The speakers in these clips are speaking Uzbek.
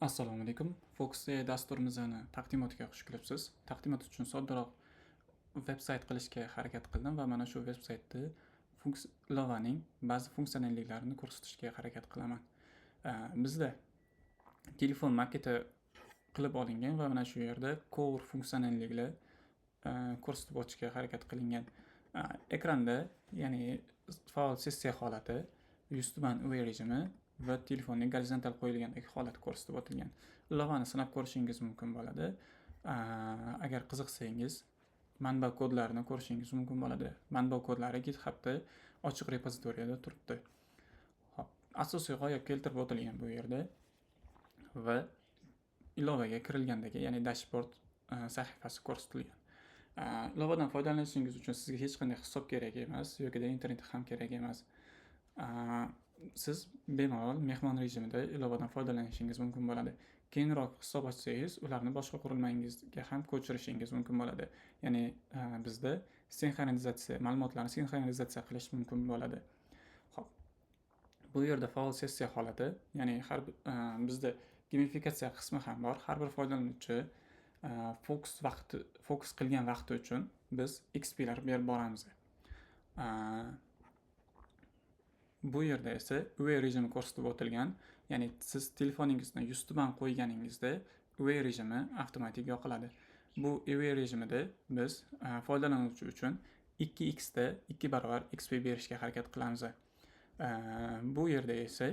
Assalomu alaykum. Foxy dasturimizni taqdimotiga xush kelibsiz. Taqdimot uchun soddaroq veb-sayt qilishga harakat qildim va mana shu veb-saytda ilovaning ba'zi funksionalliklarini ko'rsatishga harakat qilaman. Bizda telefon maketi qilib olingan va mana shu yerda core funksionalliklar ko'rsatib o'tishga harakat qilingan. Ekranda, ya'ni faol sessiya holati, yuz tuman UV rejimi va telefonning gorizontal qo'yilgan holati ko'rsatib o'tilgan. Ilovani sinab ko'rishingiz mumkin bo'ladi. Agar qiziqsangiz manba kodlarini ko'rishingiz mumkin bo'ladi. Manba kodlari GitHubda ochiq repozitoriyada turibdi. Hop, asosiy g'oya keltirib o'tilgan bu yerda va ilovaga kirilgandagi, ya'ni dashbord sahifasi ko'rsatilgan. Ilovadan foydalanishingiz uchun sizga hech qanday hisob kerak emas yoki internet ham kerak emas. Siz bemalol mehmon rejimida ilovadan foydalanishingiz mumkin bo'ladi. Keyinroq hisob ochsangiz, ularni boshqa qurilmangizga ham ko'chirishingiz mumkin bo'ladi. Ya'ni bizda ma'lumotlarni sinxronizatsiya qilish mumkin bo'ladi. Xo'p. Bu yerda faol sessiya holati, ya'ni bizda gamifikatsiya qismi ham bor. Har bir foydalanuvchi fokus qilgan vaqti uchun biz XP lar berib boramiz. Bu yerda esa UV rejimi ko'rsatib o'tilgan, ya'ni siz telefoningizni yuz tuman qo'yganingizda UV rejimi avtomatik yoqiladi. Bu UV rejimida biz foydalanuvchi uchun 2x da 2 barobar XP berishga harakat qilamiz. Bu yerda esa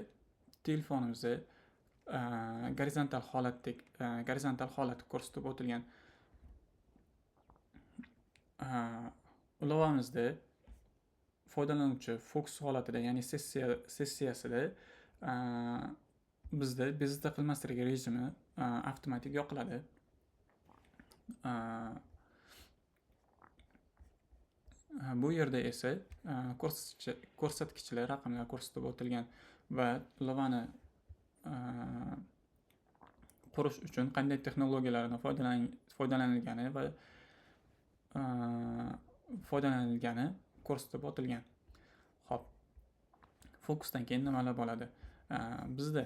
telefonimizni gorizontal holatda ko'rsatib o'tilgan. Ilovamizda foydalanuvchi fokus holatida, ya'ni sessiyasida bizda bezovta qilmaslik rejimi avtomatik yoqiladi. Bu yerda esa ko'rsatkichlar raqamlar ko'rsatib o'tilgan va ilovani qurish uchun qanday texnologiyalardan foydalanilgani ko'rsatib o'tilgan. Xo'p. Fokusdan keyin nimalar bo'ladi? Bizda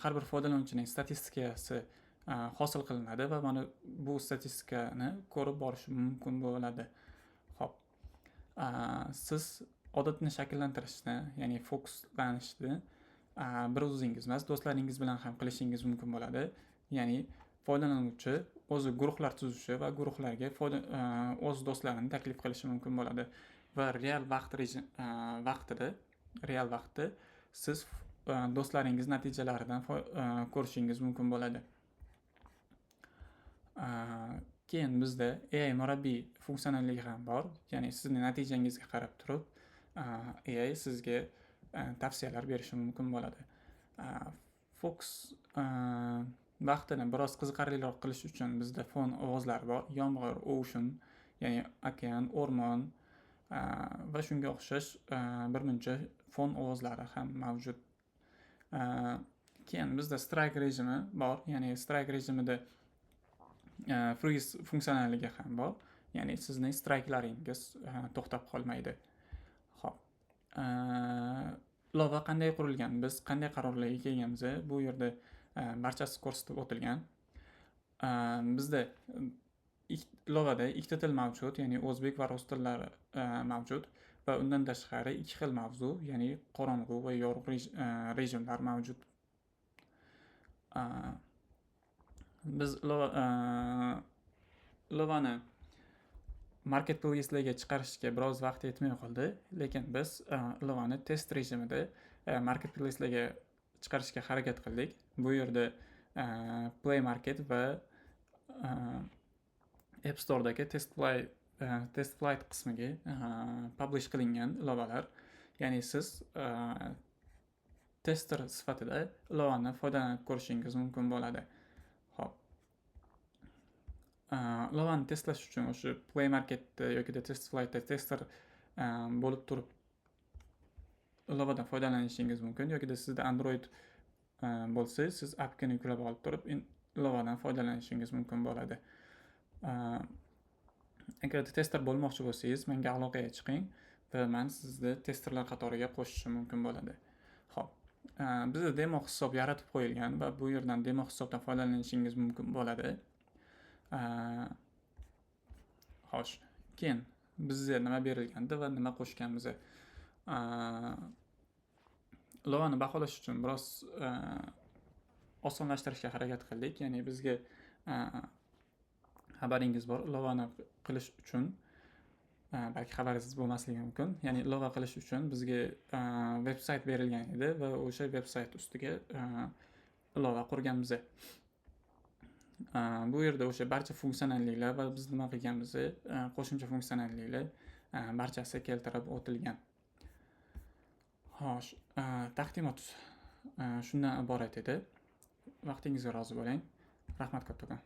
har bir foydalanuvchining statistikasi hosil qilinadi va mana bu statistikani ko'rib borish mumkin bo'ladi. Xo'p. Siz odatni shakllantirishni, ya'ni fokuslanishni bir o'zingiz emas, do'stlaringiz bilan ham qilishingiz mumkin bo'ladi. Ya'ni foydalanuvchi o'zi guruhlar tuzishi va guruhlarga o'z do'stlarini taklif qilishi mumkin bo'ladi va real vaqtda siz do'stlaringiz natijalaridan ko'rishingiz mumkin bo'ladi. Keyin bizda AI murabbiy funksionalligi ham bor. Ya'ni sizning natijangizga qarab turib AI sizga tavsiyalar berishi mumkin bo'ladi. Fokus vaqtini biroz qiziqarliroq qilish uchun bizda fon ovozlari bor. Yomg'ir, ocean, ya'ni okean, o'rmon va shunga o'xshash birmuncha fon ovozlari ham mavjud. Keyin bizda strike rejimi bor. Ya'ni strike rejimida freeze funksionalligi ham bor. Ya'ni sizning strayklaringiz to'xtab qolmaydi. Xo'p. Ilova qanday qurilgan? Biz qanday qarorlarga kelganmiz? Bu yerda barchasi ko'rsatib o'tilgan. Bizda ilovada ikkita til mavjud, ya'ni o'zbek va rus tillari mavjud va undan tashqari ikki xil mavzu, ya'ni qorong'u va yorug' rejimlar mavjud. Biz ilovani marketplace'larga chiqarishga biroz vaqt yetmay qoldi, lekin biz ilovani test rejimida marketplace'larga chiqarishga harakat qildik. Bu yerda Play Market va App Store'dagi Test Flight qismiga publish qilingan ilovalar. Ya'ni siz tester sifatida ilovani foydalanib ko'rishingiz mumkin bo'ladi. Xo'p. Ilovani testlash uchun o'sha Play Marketda yoki Test Flightda tester bo'lib turib ilovadan foydalanishingiz mumkin yoki sizda Android bo'lsa, siz appkani yuklab olib turib ilovadan foydalanishingiz mumkin bo'ladi. Agar tester bo'lmoqchi bo'lsangiz, menga aloqaga chiqing va men sizni testerlar qatoriga qo'shishim mumkin bo'ladi. Xo'p. Bizda demo hisob yaratib qo'yilgan va bu yerdan demo hisobdan foydalanishingiz mumkin bo'ladi. Xo'sh, keyin bizga nima berilgandi va nima qo'shganmiz? Ilovani baholash uchun biroz osonlashtirishga harakat qildik. Ya'ni bizga xabaringiz bor, ilovani qilish uchun balki xabaringiz bo'lmasligi mumkin. Ya'ni ilova qilish uchun bizga veb-sayt berilgan edi va o'sha veb-sayt ustiga ilova qurganmiz. Bu yerda o'sha barcha funksionalliklar va biz nima qilganmiz, qo'shimcha funksionalliklar barchasi keltirib o'tilgan. Xo'sh, taqdimot shundan iborat edi. Vaqtingizga rozi bo'ling. Rahmat kattakon.